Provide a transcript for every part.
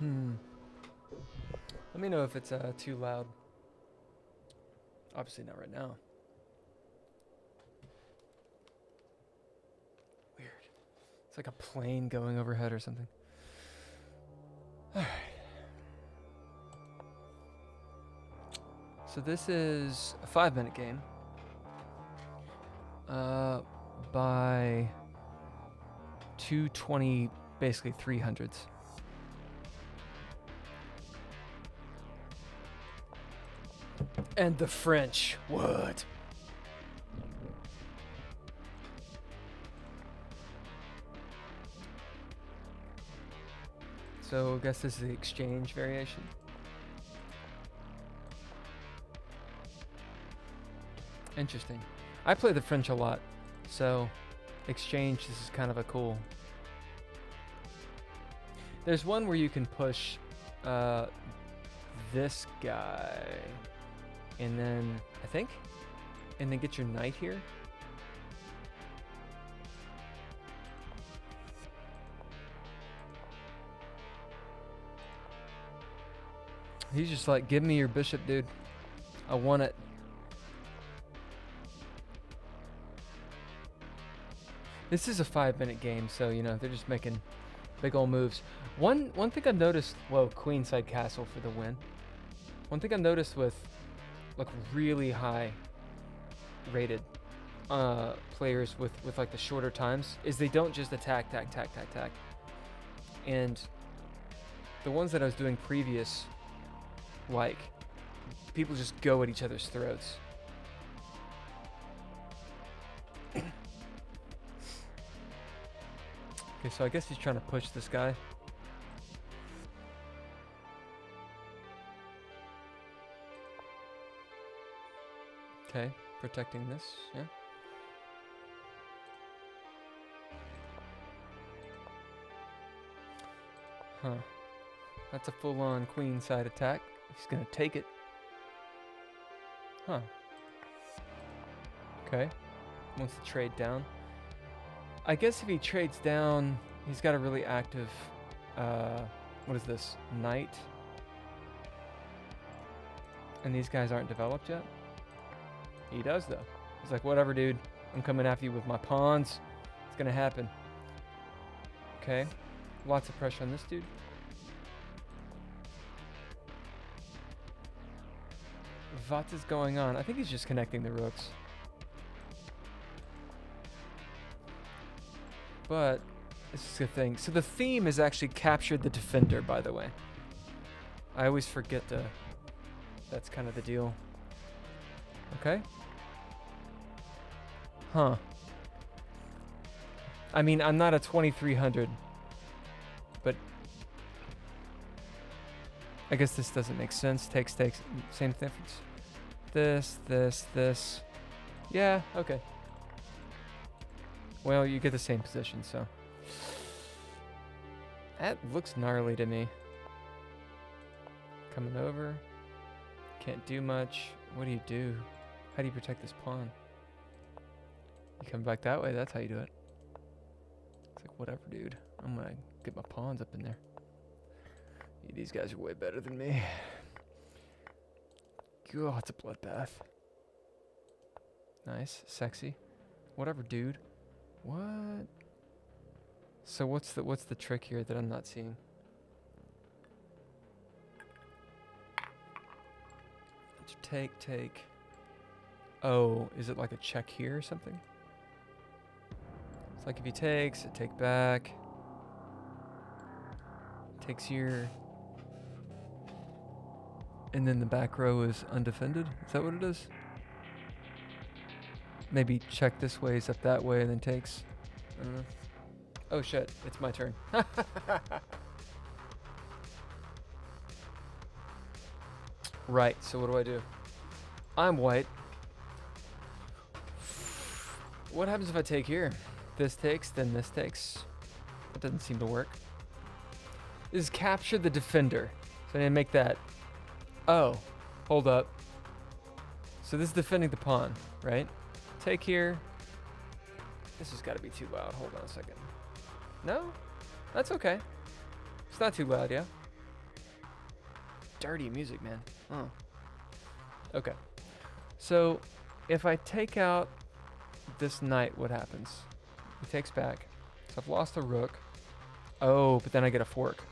Let me know if it's too loud. Obviously not right now. Weird. It's like a plane going overhead or something. Alright. So this is a 5-minute game. By 220, basically 300s. And the French. What? So I guess this is the exchange variation. Interesting. I play the French a lot, so exchange, this is kind of a cool. There's one where you can push this guy, and then, I think, and then get your knight here. He's just like, give me your bishop, dude. I want it. This is a 5-minute game, so, you know, they're just making big old moves. One thing I've noticed, whoa, queenside castle for the win. One thing I've noticed with, like, really high rated players with like the shorter times is they don't just attack. And the ones that I was doing previous, like, people just go at each other's throats. Okay, so I guess he's trying to push this guy. Okay, protecting this, yeah. Huh. That's a full-on queen side attack. He's gonna take it. Huh. Okay. Wants to trade down. I guess if he trades down, he's got a really active, what is this? Knight. And these guys aren't developed yet? He does, though. He's like, whatever, dude. I'm coming after you with my pawns. It's gonna happen. Okay. Lots of pressure on this dude. What is going on? I think he's just connecting the rooks. But this is a thing. So the theme is actually captured the defender, by the way. I always forget to. That's kind of the deal. Okay. Huh. I mean, I'm not a 2300, but I guess this doesn't make sense. Takes, same difference. This. Yeah, okay. Well, you get the same position, so. That looks gnarly to me. Coming over. Can't do much. What do you do? How do you protect this pawn? You come back that way, that's how you do it. It's like, whatever, dude. I'm gonna get my pawns up in there. These guys are way better than me. God, it's a bloodbath. Nice, sexy. Whatever, dude. What? So what's the trick here that I'm not seeing? Take. Oh, is it like a check here or something? It's like if he takes, it take back. Takes here. And then the back row is undefended? Is that what it is? Maybe check this way, is up that way, and then takes. I don't know. Oh shit, it's my turn. Right, so what do? I'm white. What happens if I take here? This takes, then this takes. That doesn't seem to work. This is capture the defender. So I need to make that. Oh, hold up. So this is defending the pawn, right? Take here. This has got to be too loud. Hold on a second. No? That's okay. It's not too loud, yeah? dirty music, man. Oh. Okay. So, if I take out this knight, what happens? He takes back. So I've lost a rook. Oh, but then I get a fork.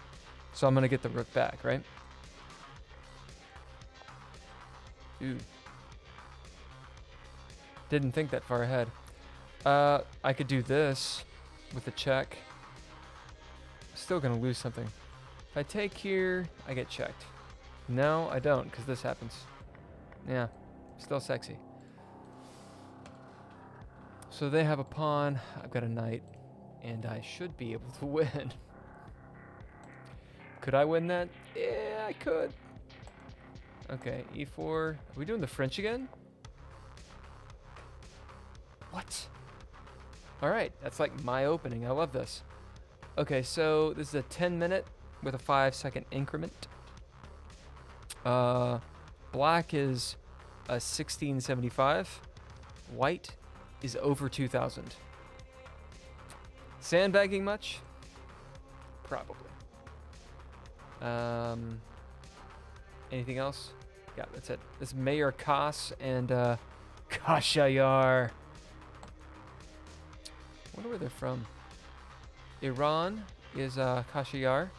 So I'm going to get the rook back, right? Ooh. Didn't think that far ahead. I could do this with a check. Still going to lose something. If I take here, I get checked. No, I don't, because this happens. Yeah, still sexy. So they have a pawn, I've got a knight, and I should be able to win. Could I win that? Yeah, I could. Okay, e4. Are we doing the French again? What? Alright, that's like my opening. I love this. Okay, so this is a 10-minute with a 5-second increment. Black is a 1675. White is over 2000. Sandbagging much? Probably. Anything else? Yeah, that's it. This is Mayor Kas and Kashayar. I wonder where they're from. Iran is Kashayar,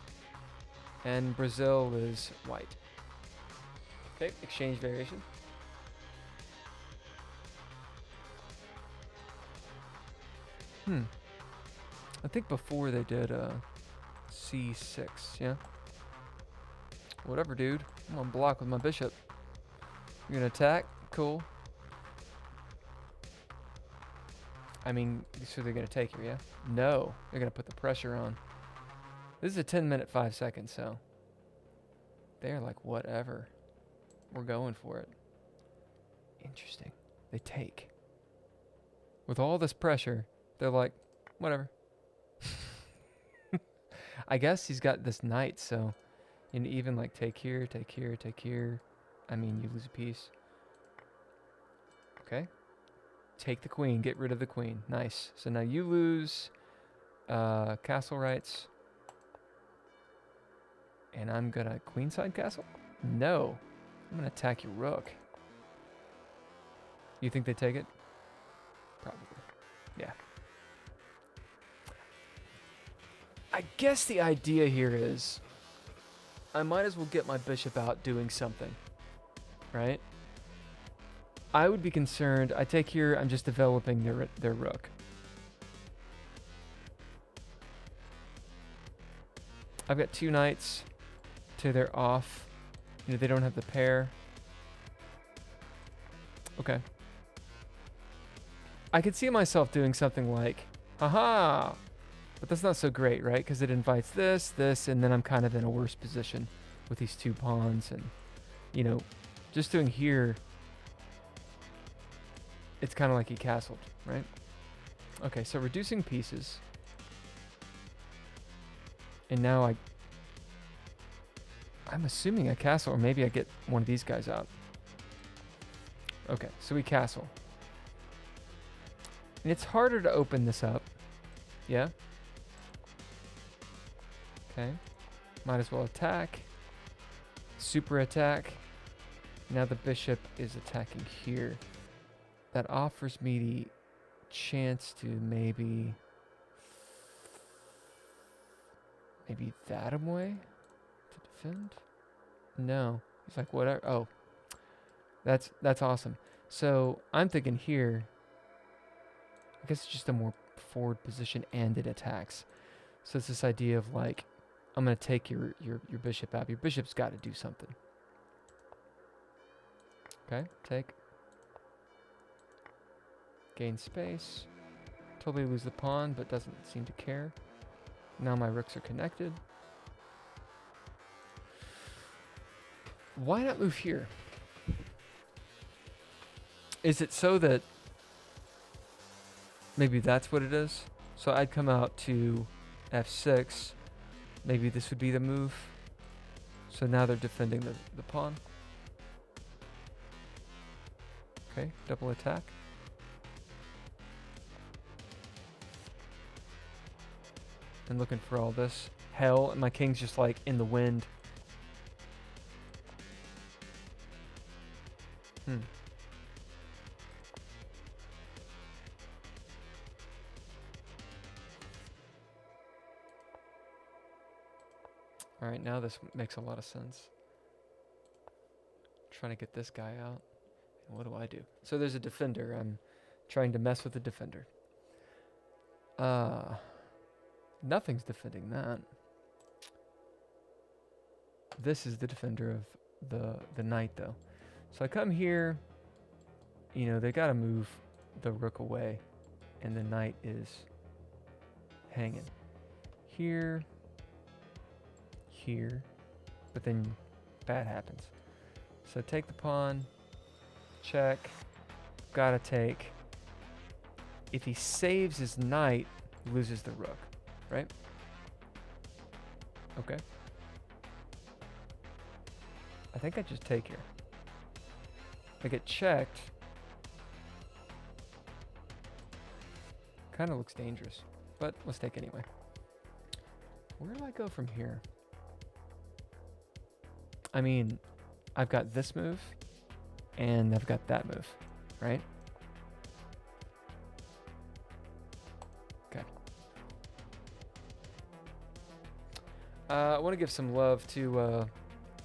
and Brazil is white. Okay, exchange variation. I think before they did C6, yeah? Whatever, dude. I'm on block with my bishop. You're gonna attack? Cool. I mean, so they're gonna take here, yeah? No, they're gonna put the pressure on. This is a 10-minute, 5 seconds, so they're like, whatever. We're going for it. Interesting. They take. With all this pressure, they're like, whatever. I guess he's got this knight, so you can even like take here, take here, take here. I mean, you lose a piece. Okay. Take the queen. Get rid of the queen. Nice. So now you lose castle rights. And I'm going to queenside castle? No. I'm going to attack your rook. You think they take it? Probably. Yeah. I guess the idea here is I might as well get my bishop out doing something. Right? I would be concerned. I take here, I'm just developing their rook. I've got two knights to their off. You know, they don't have the pair. Okay. I could see myself doing something like, haha, but that's not so great, right? Because it invites this, and then I'm kind of in a worse position with these two pawns. And, you know, just doing here, it's kind of like he castled, right? Okay, so reducing pieces. And now I'm assuming I castle, or maybe I get one of these guys out. Okay, so we castle. And it's harder to open this up. Yeah? Okay. Might as well attack. Super attack. Now the bishop is attacking here. That offers me the chance to maybe that away to defend. No, he's like whatever. Oh, that's awesome. So I'm thinking here. I guess it's just a more forward position and it attacks. So it's this idea of like, I'm gonna take your bishop out. Your bishop's got to do something. Okay, take. Gain space. Totally lose the pawn, but doesn't seem to care. Now my rooks are connected. Why not move here? Is it so that maybe that's what it is? So I'd come out to f6. Maybe this would be the move. So now they're defending the pawn. Okay, double attack. And looking for all this hell, and my king's just like in the wind. Hmm. All right, now this makes a lot of sense. Trying to get this guy out. What do I do? So there's a defender. I'm trying to mess with the defender. Nothing's defending that. This is the defender of the knight, though. So I come here. You know, they gotta move the rook away, and the knight is hanging here, here, but then bad happens. So take the pawn, check, gotta take. If he saves his knight, he loses the rook, right? Okay. I think I just take here. I get checked. Kind of looks dangerous, but let's take anyway. Where do I go from here? I mean, I've got this move, and I've got that move, right? Okay. I want to give some love to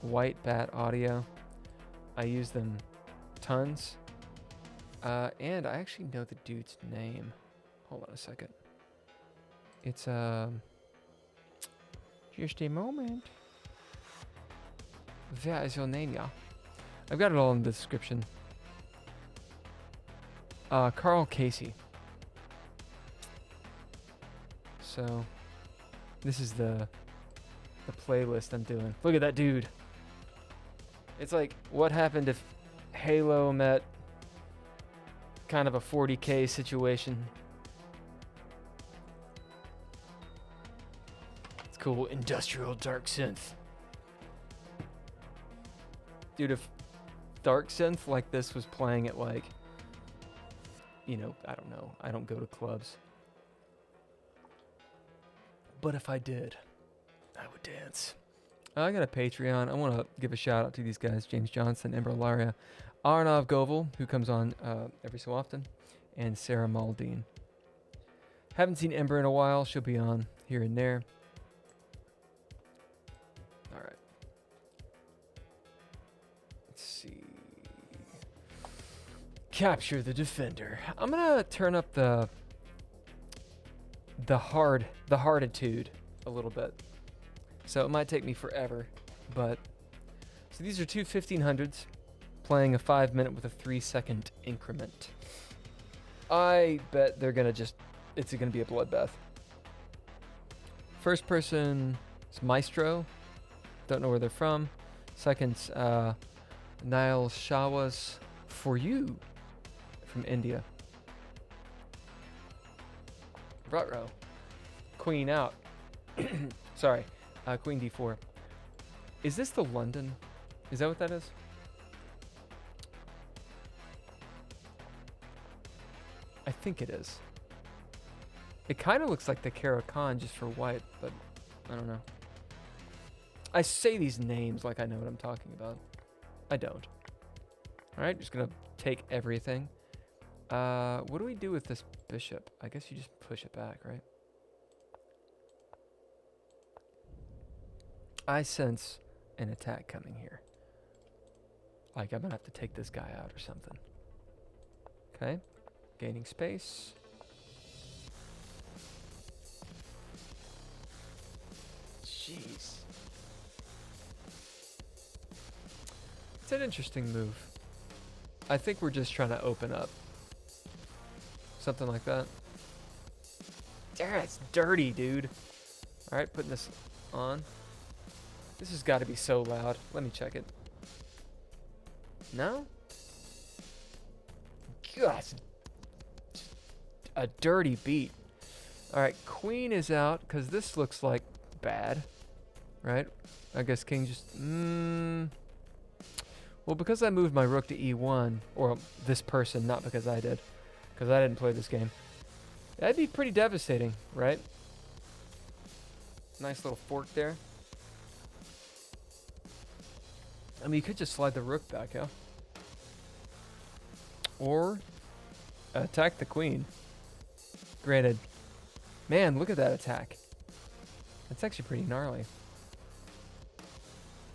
White Bat Audio. I use them tons. And I actually know the dude's name. Hold on a second. It's just a moment. Where is your name, yeah? I've got it all in the description. Carl Casey. So this is the playlist I'm doing. Look at that dude. It's like, what happened if Halo met kind of a 40k situation? It's cool. Industrial dark synth. Dude, if dark synth like this was playing at like, you know, I don't know. I don't go to clubs. But if I did, I would dance. I got a Patreon. I want to give a shout out to these guys, James Johnston, Ember Ellaria, Arnov Govil, who comes on every so often, and Sarah Maldine. Haven't seen Ember in a while. She'll be on here and there. All right. Let's see. Capture the defender. I'm gonna turn up the harditude a little bit. So it might take me forever, but so these are two 1500s playing a 5 minute with a 3 second increment. I bet they're gonna it's gonna be a bloodbath. First person is Maestro. Don't know where they're from. Second's Nile Shawas for you from India. Rutrow. Queen out. Sorry. Queen d4. Is this the London? Is that what that is? I think it is. It kind of looks like the Caracan just for white, but I don't know. I say these names like I know what I'm talking about. I don't. Alright, just gonna take everything. What do we do with this bishop? I guess you just push it back, right? I sense an attack coming here. Like I'm gonna have to take this guy out or something. Okay, gaining space. Jeez. It's an interesting move. I think we're just trying to open up. Something like that. That's dirty, dude. Alright, putting this on. This has got to be so loud. Let me check it. No? Gosh. A dirty beat. Alright, queen is out because this looks like bad. Right? I guess king just... Well, because I moved my rook to e1, or this person, not because I did, because I didn't play this game. That'd be pretty devastating, right? Nice little fork there. I mean, you could just slide the rook back, yeah? Or attack the queen. Granted, man, look at that attack. That's actually pretty gnarly.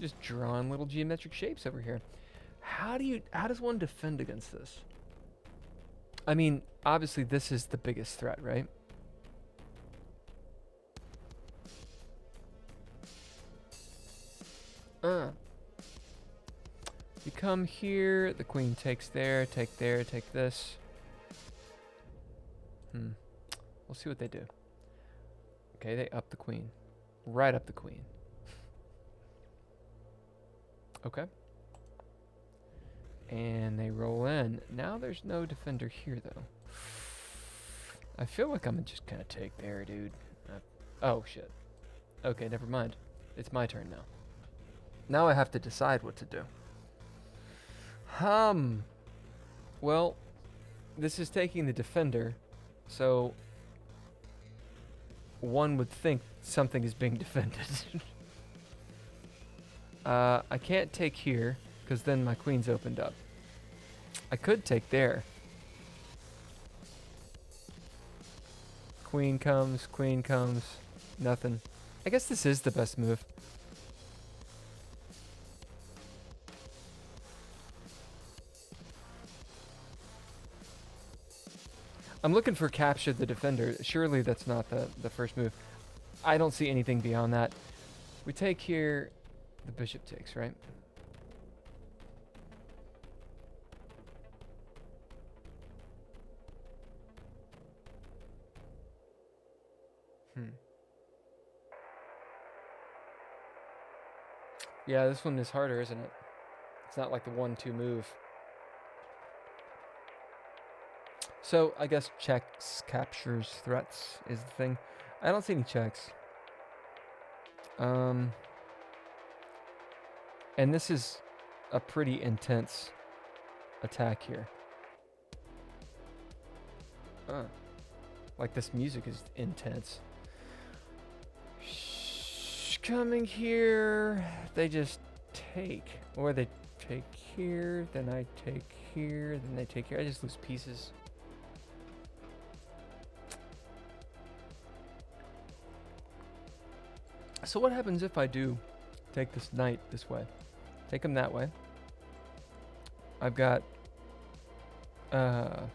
Just drawing little geometric shapes over here. How does one defend against this? I mean, obviously this is the biggest threat, right? You come here, the queen takes there, take this. We'll see what they do. Okay, they up the queen. Right up the queen. Okay. And they roll in. Now there's no defender here, though. I feel like I'm just gonna take there, dude. Oh, shit. Okay, never mind. It's my turn now. Now I have to decide what to do. Well, this is taking the defender, so one would think something is being defended. I can't take here, because then my queen's opened up. I could take there. Queen comes, nothing. I guess this is the best move. I'm looking for capture the defender. Surely that's not the first move. I don't see anything beyond that. We take here, the bishop takes, right? Yeah, this one is harder, isn't it? It's not like the 1-2 move. So, I guess checks, captures, threats is the thing. I don't see any checks. And this is a pretty intense attack here. Like this music is intense. Coming here, they just take. Or they take here, then I take here, then they take here. I just lose pieces. So what happens if I do take this knight this way? Take him that way. I've got 2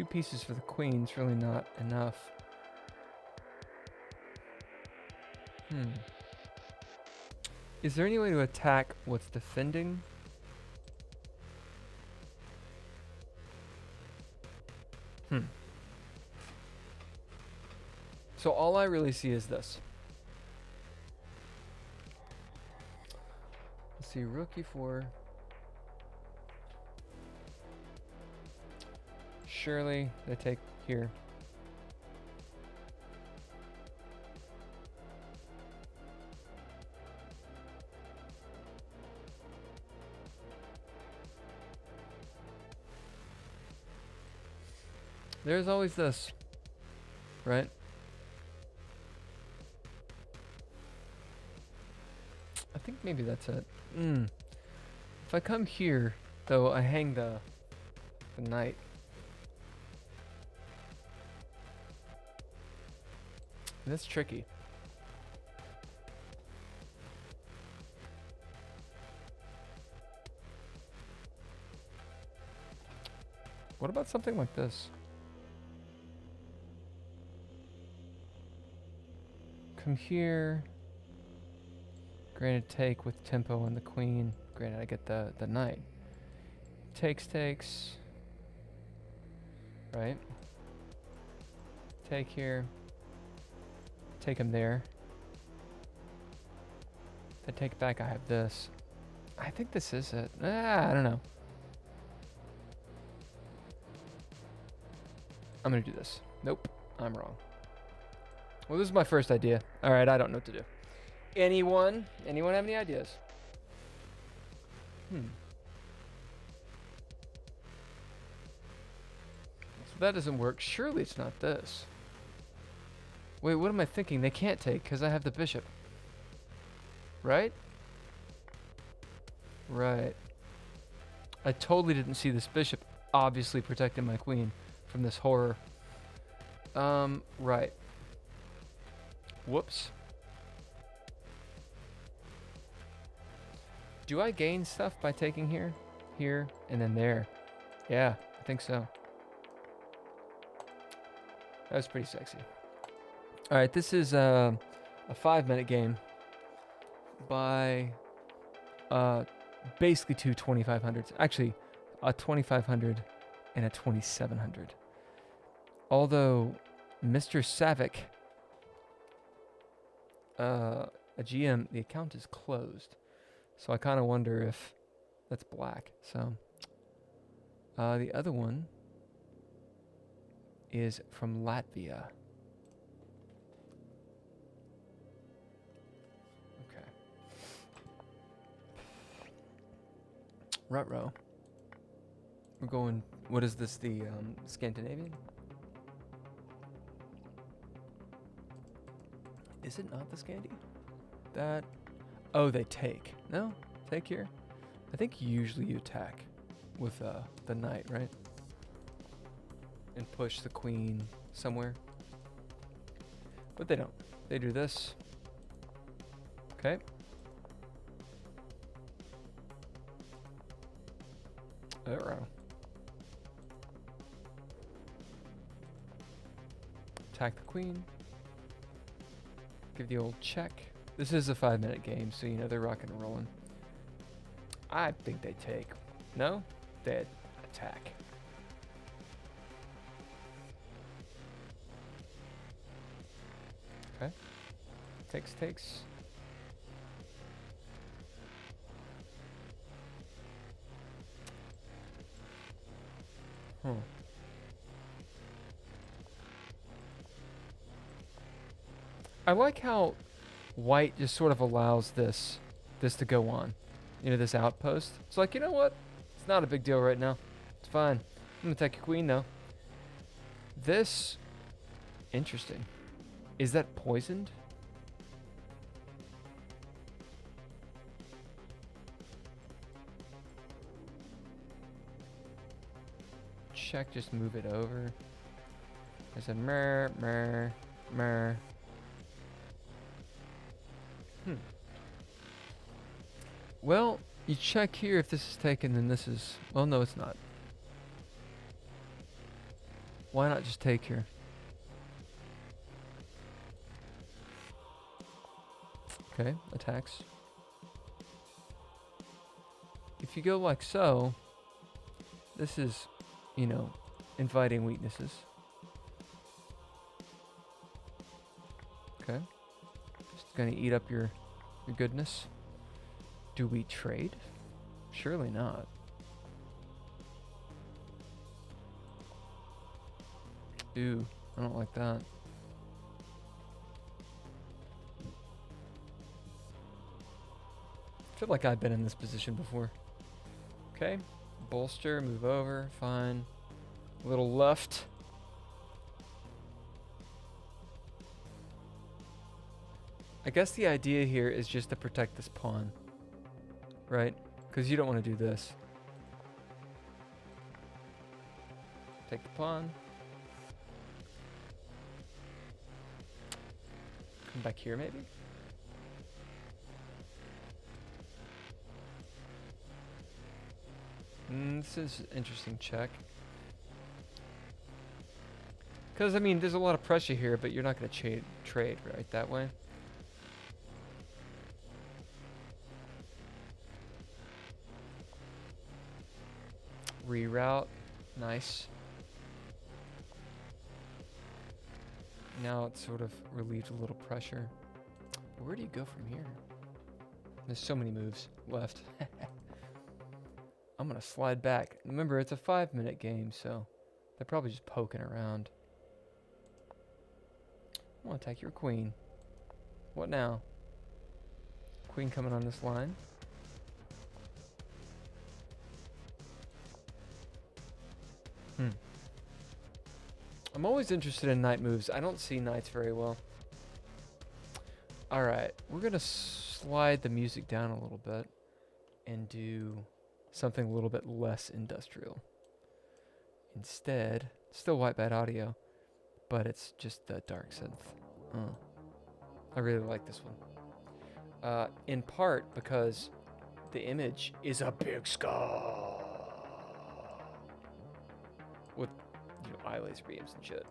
pieces for the queen. It's really not enough. Is there any way to attack what's defending? So all I really see is this. Let's see, rook e4. Surely they take here. There's always this, right? I think maybe that's it. If I come here, though, I hang the knight. That's tricky. What about something like this? Come here. Granted, take with tempo and the queen. Granted, I get the knight. Takes. Right? Take here. Take him there. If I take back, I have this. I think this is it. I don't know. I'm gonna do this. Nope, I'm wrong. Well, this is my first idea. All right, I don't know what to do. Anyone have any ideas? So that doesn't work. Surely it's not this. Wait, what am I thinking? They can't take because I have the bishop. Right? Right. I totally didn't see this bishop obviously protecting my queen from this horror. Right. Whoops. Do I gain stuff by taking here, here, and then there? Yeah, I think so. That was pretty sexy. All right, this is a 5-minute game by basically two 2500s. Actually, a 2500 and a 2700. Although Mr. Savick, a GM, the account is closed. So I kind of wonder if that's black. So the other one is from Latvia. Okay. Ruh-roh. We're going, what is this, the Scandinavian? Is it not the Scandi? That, oh, they take. No? Take here? I think usually you attack with the knight, right? And push the queen somewhere. But they don't. They do this. Okay. Uh-oh. Attack the queen. Give the old check. This is a 5-minute game, so you know they're rocking and rolling. I think they take. No? They attack. Okay. Takes. I like how white just sort of allows this to go on. You know, this outpost. It's like, you know what? It's not a big deal right now. It's fine. I'm gonna take a queen though. This, interesting. Is that poisoned? Check, just move it over. There's a mer. Well, you check here if this is taken, then this is... Well, no, it's not. Why not just take here? Okay, attacks. If you go like so, this is, you know, inviting weaknesses. Okay. Just gonna eat up your goodness. Do we trade? Surely not. Ooh, I don't like that. I feel like I've been in this position before. Okay, bolster, move over, fine. A little left. I guess the idea here is just to protect this pawn. Right? Because you don't want to do this. Take the pawn. Come back here, maybe? This is an interesting check. Because, I mean, there's a lot of pressure here, but you're not going to trade right that way. Reroute. Nice. Now it's sort of relieved a little pressure. Where do you go from here? There's so many moves left. I'm going to slide back. Remember, it's a 5-minute game, so they're probably just poking around. I want to attack your queen. What now? Queen coming on this line. I'm always interested in knight moves. I don't see knights very well. Alright, we're going to slide the music down a little bit and do something a little bit less industrial. Instead, still white bad audio, but it's just the dark synth. I really like this one. In part because the image is a big skull with eye laser beams and shit.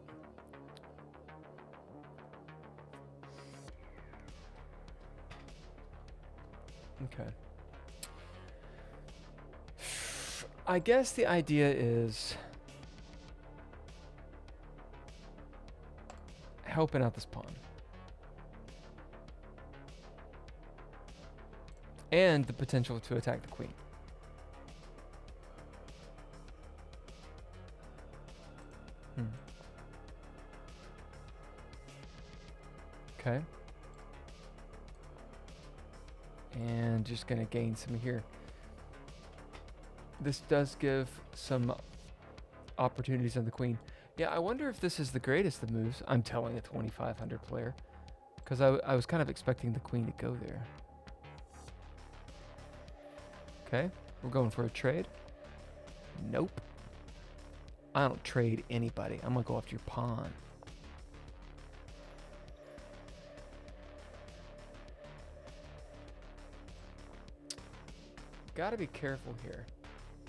Okay. I guess the idea is helping out this pawn. And the potential to attack the queen. Okay. And just gonna gain some here. This does give some opportunities on the queen. Yeah, I wonder if this is the greatest of moves. I'm telling a 2500 player. Because I was kind of expecting the queen to go there. Okay, we're going for a trade. Nope. I don't trade anybody. I'm gonna go after your pawn. Gotta be careful here,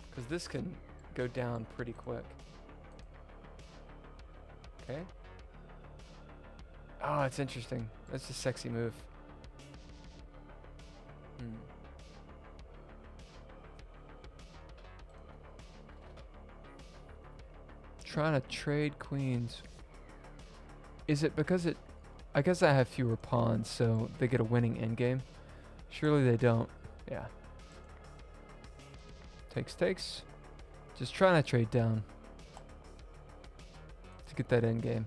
because this can go down pretty quick. Okay. Oh, it's interesting. That's a sexy move. Trying to trade queens. Is it because it... I guess I have fewer pawns, so they get a winning endgame. Surely they don't. Yeah. Takes. Just trying to trade down to get that endgame.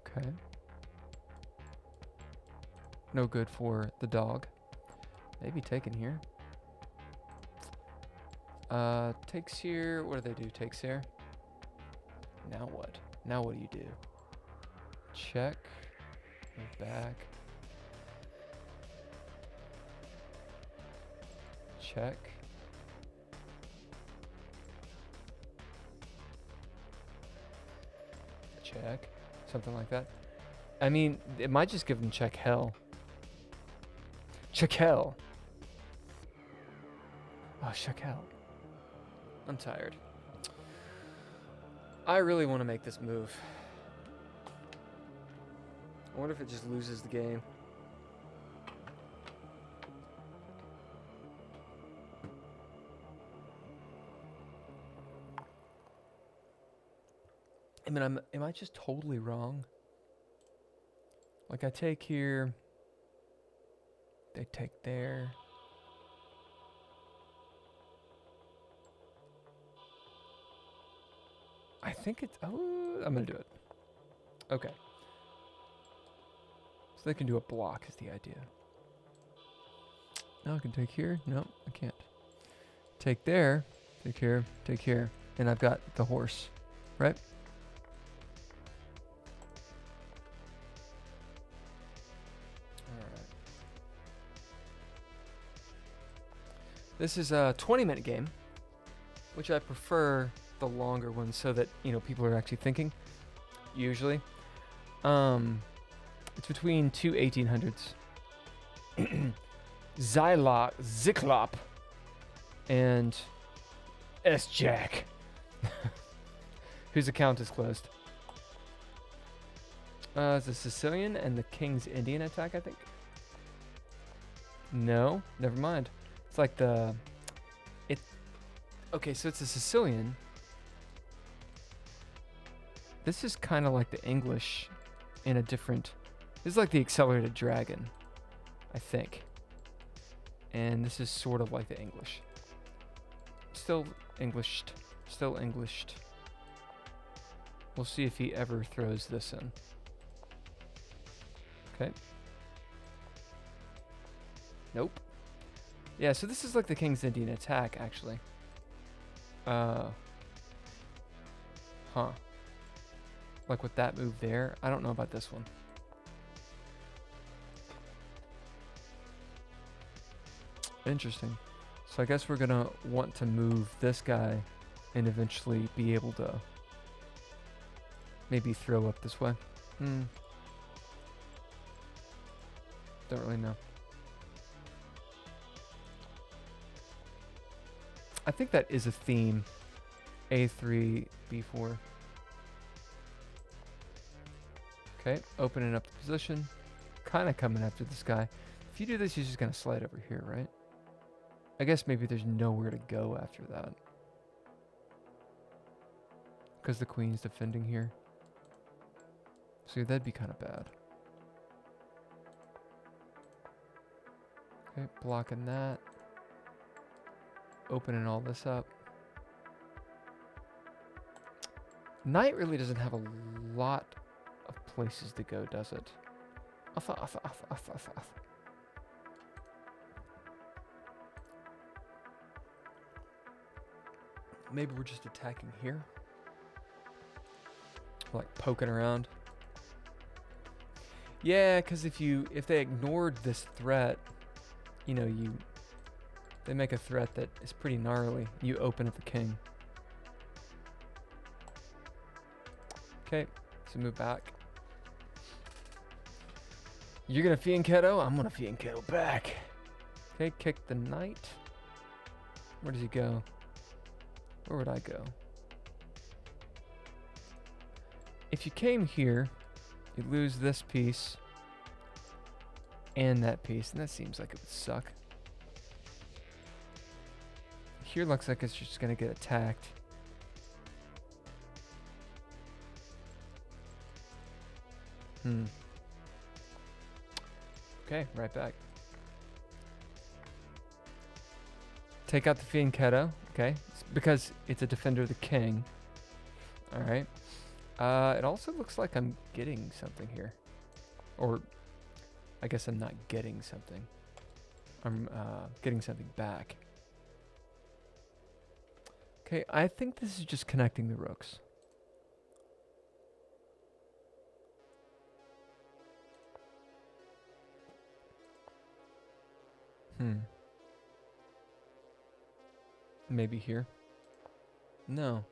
Okay. No good for the dog. Maybe taken here. Takes here. What do they do? Takes here. Now what? Now what do you do? Check. Move back. Check. Check. Something like that. I mean, it might just give them check hell. Check hell. Oh, check hell. I'm tired. I really want to make this move. I wonder if it just loses the game. I mean, am I just totally wrong? Like, I take here, they take there. I think it's, oh, I'm gonna do it. Okay. So they can do a block is the idea. Now I can take here. No, I can't. Take there, take here, and I've got the horse, right? This is a 20-minute game, which I prefer the longer ones so that, people are actually thinking, usually. It's between two 1800s. Zyklop and S-Jack, whose account is closed. It's a Sicilian and the King's Indian attack, I think. No, never mind. It's like okay, so it's a Sicilian. This is kind of like the English in a different, this is like the accelerated dragon, I think. And this is sort of like the English. Still Englished. We'll see if he ever throws this in. Okay. Nope. Yeah, so this is like the King's Indian attack, actually. Huh. Like with that move there. I don't know about this one. Interesting. So I guess we're gonna want to move this guy and eventually be able to maybe throw up this way. Don't really know. I think that is a theme. A3, B4. Okay, opening up the position. Kind of coming after this guy. If you do this, he's just going to slide over here, right? I guess maybe there's nowhere to go after that. Because the queen's defending here. So that'd be kind of bad. Okay, blocking that. Opening all this up. Knight really doesn't have a lot of places to go, does it? Maybe we're just attacking here. Like poking around. Yeah, because if they ignored this threat, you know, they make a threat that is pretty gnarly. You open at the king. Okay, so move back. You're gonna fianchetto? I'm gonna fianchetto back. Okay, kick the knight. Where does he go? Where would I go? If you came here, you lose this piece and that piece, and that seems like it would suck. Here looks like it's just gonna get attacked. Okay, right back. Take out the fianchetto, okay? Because it's a defender of the king. Alright. It also looks like I'm getting something here. Or, I guess I'm not getting something. I'm getting something back. Okay, I think this is just connecting the rooks. Maybe here? No.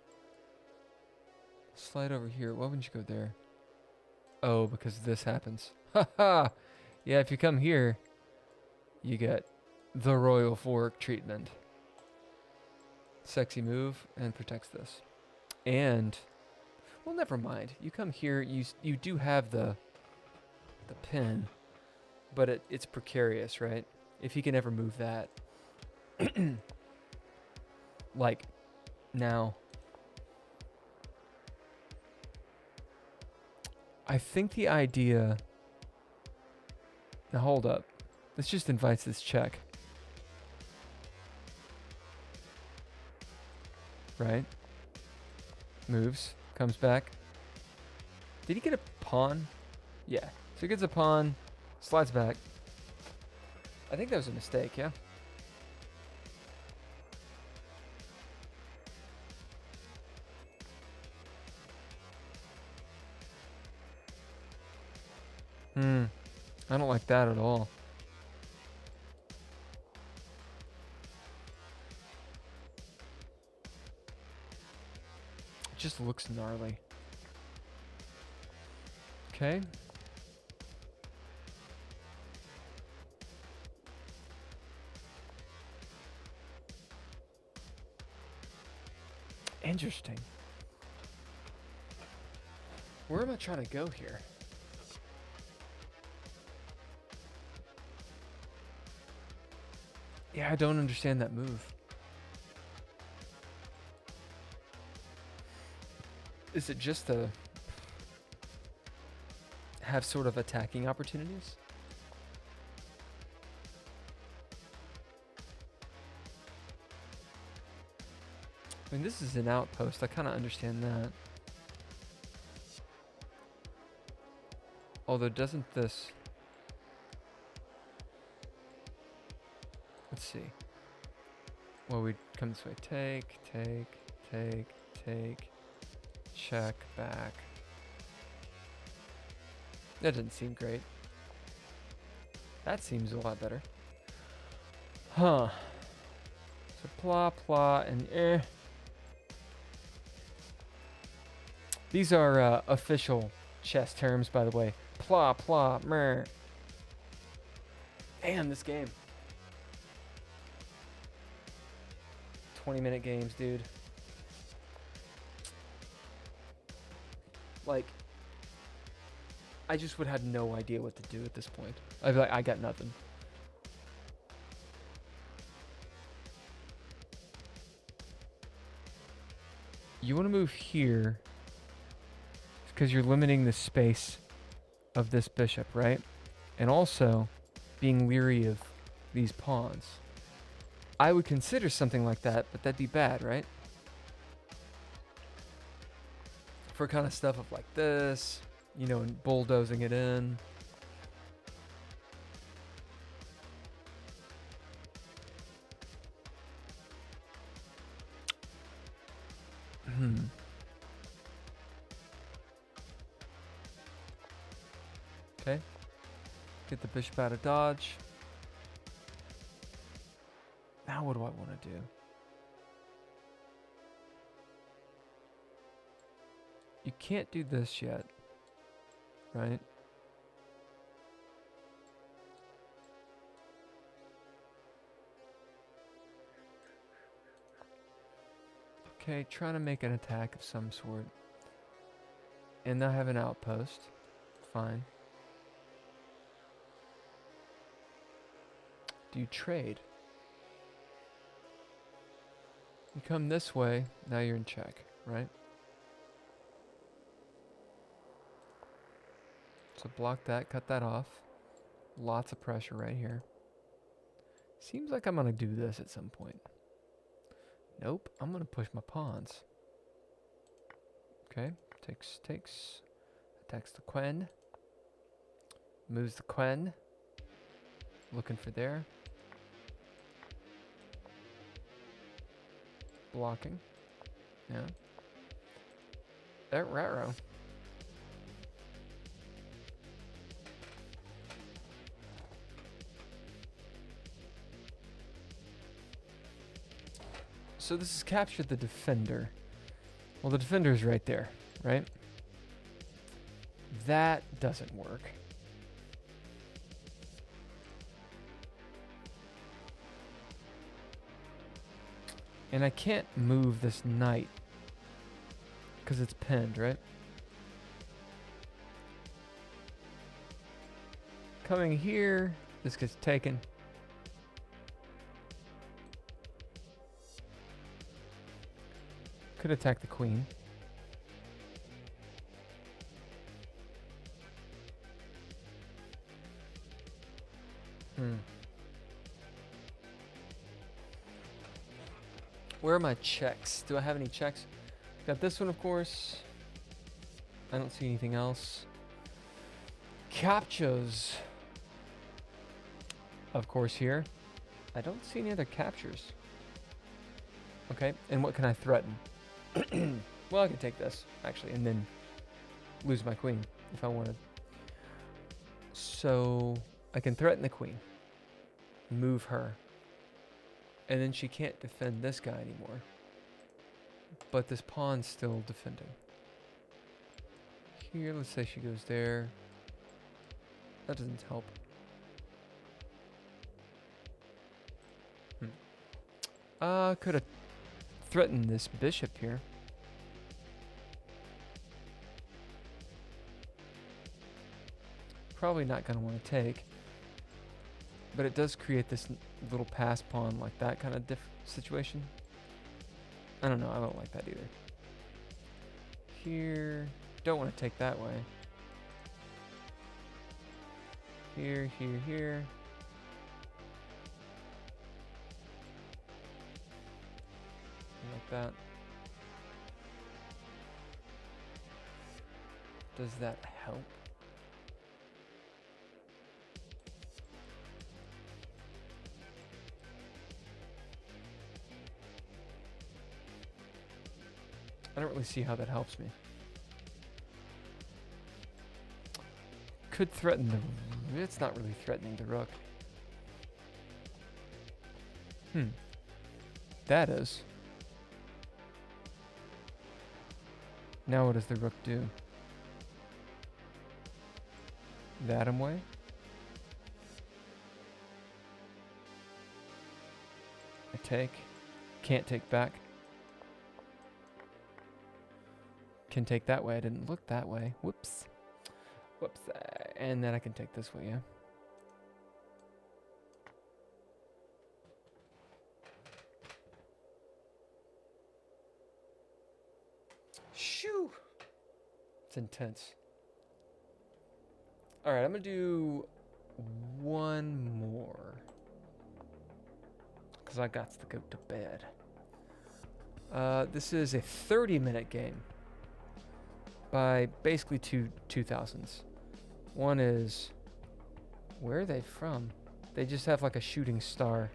Slide over here. Why wouldn't you go there? Oh, because this happens. Haha! Yeah, if you come here, you get the royal fork treatment. Sexy move and protects this. And, well, never mind. You come here, you do have the pin, but it's precarious, right? If he can ever move that. Like, now. I think the idea... Now, hold up. This just invites this check. Right? Moves. Comes back. Did he get a pawn? Yeah. So he gets a pawn. Slides back. I think that was a mistake, yeah? I don't like that at all. It just looks gnarly. Okay. Interesting. Where am I trying to go here? Yeah, I don't understand that move. Is it just to have sort of attacking opportunities? I mean, this is an outpost. I kind of understand that. Although, doesn't this... Let's see. Well, we come this way. Take, check, back. That doesn't seem great. That seems a lot better. Huh. So pla, pla, and eh. These are official chess terms, by the way. Pla, pla, mer. Damn, this game. 20-minute games, dude. Like, I just would have no idea what to do at this point. I'd be like, I got nothing. You want to move here because you're limiting the space of this bishop, right? And also being leery of these pawns. I would consider something like that, but that'd be bad, right? For kind of stuff of like this, you know, and bulldozing it in. Okay. Get the bishop out of dodge. Now what do I want to do? You can't do this yet, right? Okay, trying to make an attack of some sort. And I have an outpost. Fine. Do you trade? You come this way, now you're in check, right? So block that, cut that off. Lots of pressure right here. Seems like I'm gonna do this at some point. Nope, I'm gonna push my pawns. Okay, takes, attacks the queen. Moves the queen. Looking for there. Blocking. Yeah. That rat-row. So this has captured the defender. Well, the defender's right there, right? That doesn't work. And I can't move this knight because it's pinned, right? Coming here, this gets taken. Could attack the queen. Where are my checks? Do I have any checks? Got this one, of course. I don't see anything else. Captures. Of course, here. I don't see any other captures. Okay, and what can I threaten? Well, I can take this, actually, and then lose my queen if I wanted. So I can threaten the queen. Move her. And then she can't defend this guy anymore. But this pawn's still defending. Here, let's say she goes there. That doesn't help. Could have threatened this bishop here. Probably not going to want to take. But it does create this little pass pawn like that kind of situation. I don't know. I don't like that either. Here. Don't want to take that way. Here, here, here. Like that. Does that help? I don't really see how that helps me. Could threaten the... It's not really threatening the rook. That is. Now what does the rook do? That way? I take. Can't take back. Can take that way. I didn't look that way. Whoops. Whoops. And then I can take this way, yeah. Shoo! It's intense. Alright, I'm gonna do one more. Because I got to go to bed. This is a 30-minute game. By basically two 2000s. One is... Where are they from? They just have like a shooting star.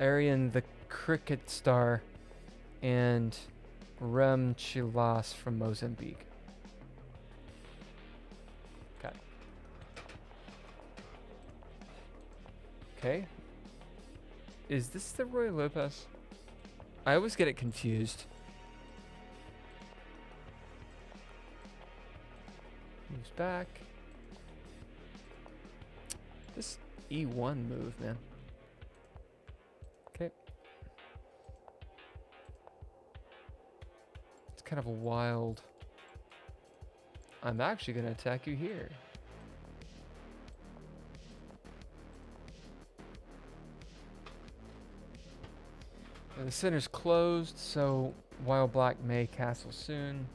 Arian the Cricket Star. And Rem Chilas from Mozambique. Okay. Okay. Is this the Roy Lopez? I always get it confused. Moves back. This E1 move, man. Okay. It's kind of a wild... I'm actually going to attack you here. The center's closed, so while black may castle soon.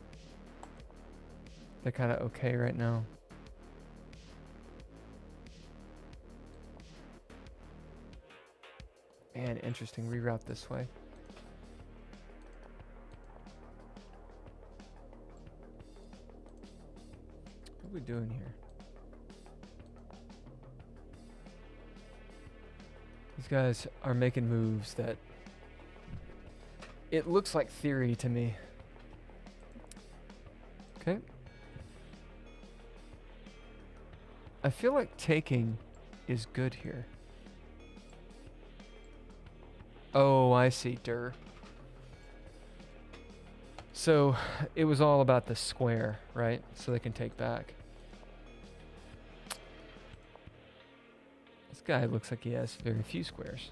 They're kind of okay right now. Man, interesting. Reroute this way. What are we doing here? These guys are making moves that... It looks like theory to me. Okay. I feel like taking is good here. Oh, I see. Dur. So it was all about the square, right? So they can take back. This guy looks like he has very few squares.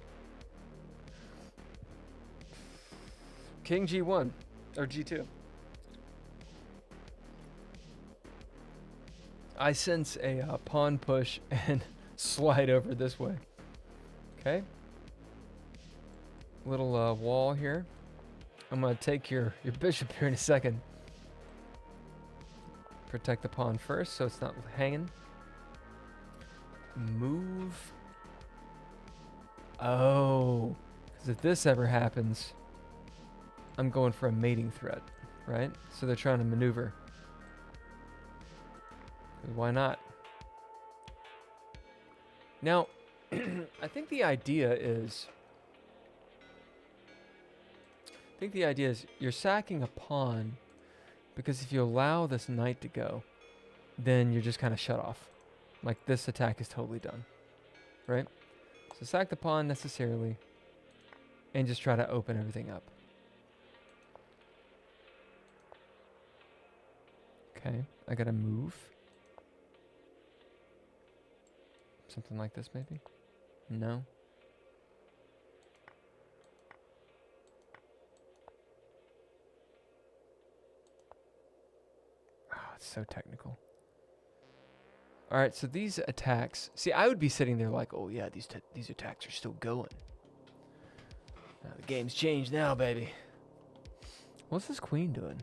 King G1 or G2. I sense a pawn push and slide over this way. Okay. Little wall here. I'm gonna take your bishop here in a second. Protect the pawn first so it's not hanging. Move. Oh, because if this ever happens, I'm going for a mating threat, right? So they're trying to maneuver. Why not? Now, I think the idea is you're sacking a pawn because if you allow this knight to go, then you're just kind of shut off. Like this attack is totally done, right? So sack the pawn necessarily and just try to open everything up. Okay, I gotta move. Something like this, maybe? No? Oh, it's so technical. Alright, so these attacks... See, I would be sitting there like, oh yeah, these attacks are still going. The game's changed now, baby. What's this queen doing?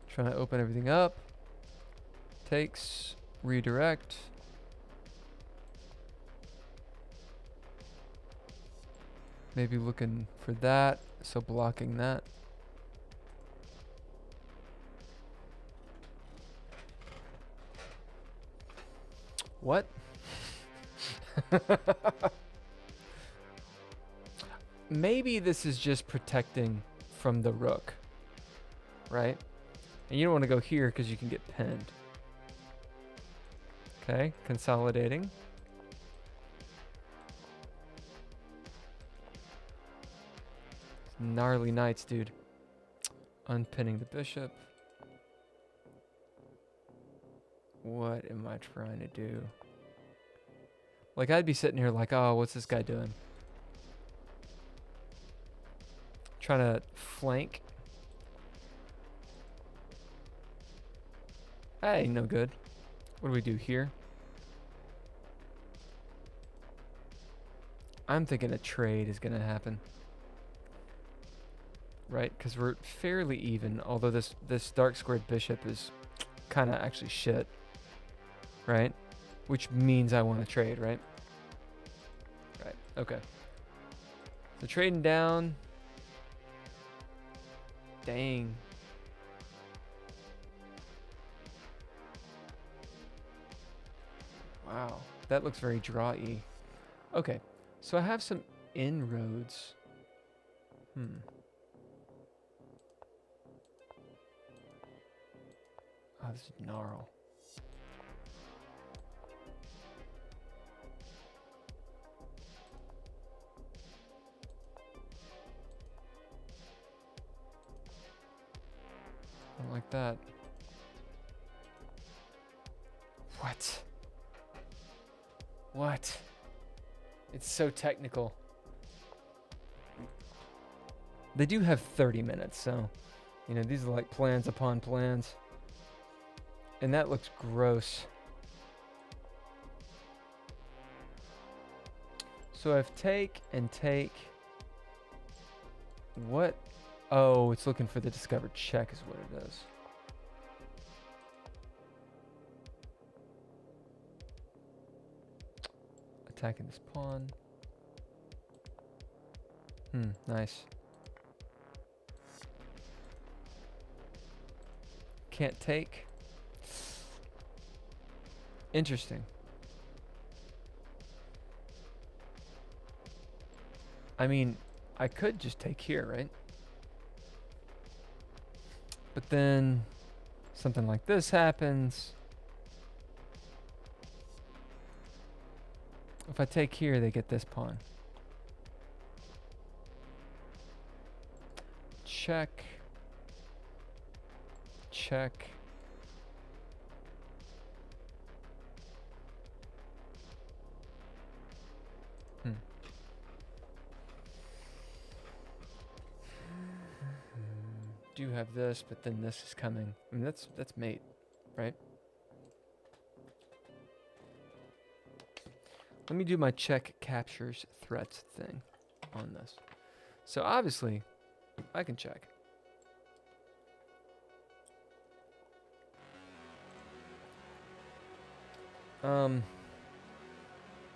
Trying to open everything up. Takes. Redirect. Maybe looking for that. So blocking that. What? Maybe this is just protecting from the rook. Right? And you don't want to go here because you can get pinned. Okay, consolidating. Gnarly knights, dude. Unpinning the bishop. What am I trying to do? Like, I'd be sitting here like, oh, what's this guy doing? Trying to flank. Hey, no good. What do we do here? I'm thinking a trade is going to happen. Right? Because we're fairly even, although this dark squared bishop is kind of actually shit. Right? Which means I want to trade, right? Right, okay. So trading down. Dang. Wow, that looks very draw-y. Okay, so I have some inroads. Oh, this is gnarl. I don't like that. What? What? It's so technical. They do have 30 minutes, so, you know, these are like plans upon plans. And that looks gross. So I have take and take. What? Oh, it's looking for the discovered check is what it is. Attacking this pawn. Nice. Can't take. Interesting. I mean, I could just take here, right? But then something like this happens. If I take here, they get this pawn. Check. Check. Do have this, but then this is coming. I mean, that's mate, right? Let me do my check captures threats thing on this. So obviously, I can check.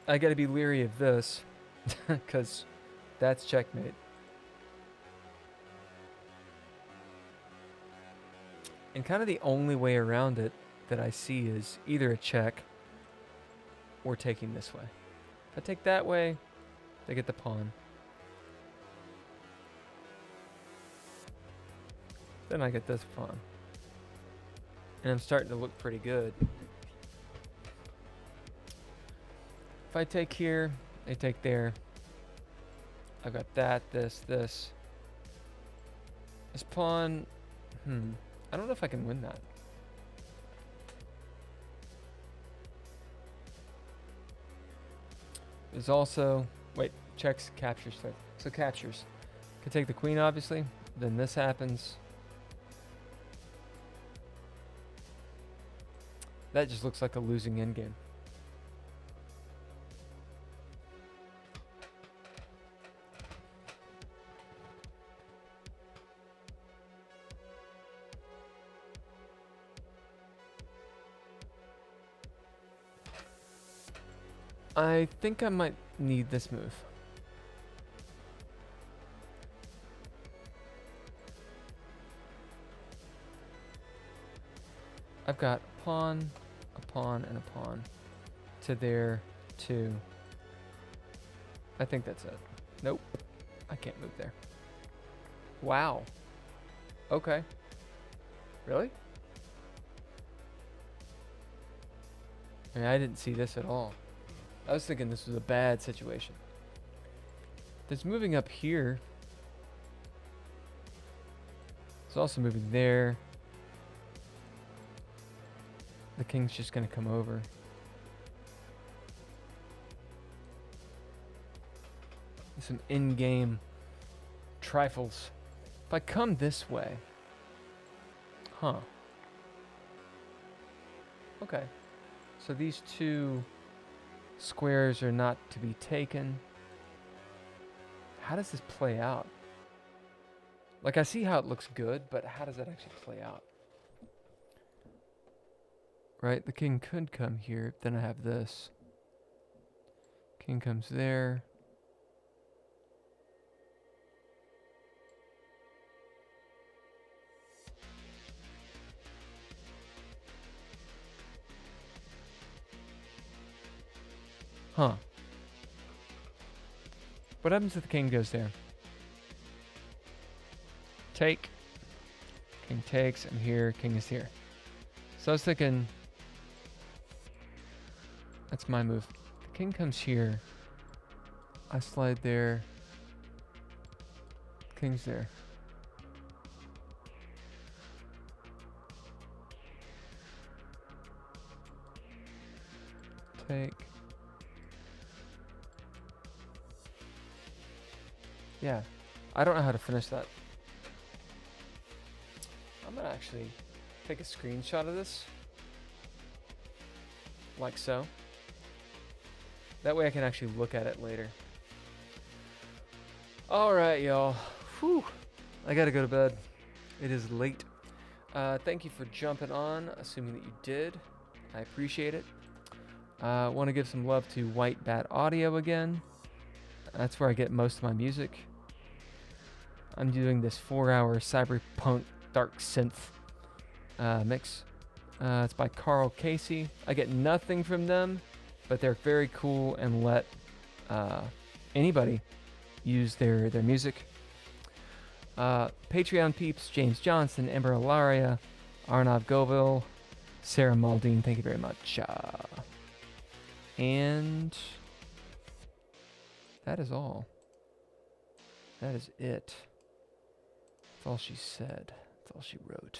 I gotta be leery of this, because that's checkmate. And kind of the only way around it that I see is either a check or taking this way. If I take that way, they get the pawn. Then I get this pawn. And I'm starting to look pretty good. If I take here, they take there. I've got that, this. This pawn, I don't know if I can win that. There's also, wait, checks, captures, so captures. Could take the queen, obviously. Then this happens. That just looks like a losing endgame. I think I might need this move. I've got a pawn, and a pawn to there, to... I think that's it. Nope. I can't move there. Wow. Okay. Really? I mean, I didn't see this at all. I was thinking this was a bad situation. It's moving up here. It's also moving there. The king's just gonna come over. Some in-game trifles. If I come this way. Huh. Okay. So these two squares are not to be taken. How does this play out? Like, I see how it looks good, but how does that actually play out? Right? The king could come here. Then I have this. King comes there. Huh. What happens if the king goes there? Take. King takes. I'm here. King is here. So I was thinking... That's my move. The king comes here. I slide there. King's there. Take. Yeah. I don't know how to finish that. I'm gonna actually take a screenshot of this. Like so. That way I can actually look at it later. Alright, y'all. Whew. I gotta go to bed. It is late. Thank you for jumping on, assuming that you did. I appreciate it. Want to give some love to White Bat Audio again. That's where I get most of my music. I'm doing this 4-hour cyberpunk dark synth mix. It's by Carl Casey. I get nothing from them, but they're very cool and let anybody use their music. Patreon peeps, James Johnston, Ember Ellaria, Arnov Govil, Sarah Maldine, thank you very much. And that is all. That is it. That's all she said. That's all she wrote.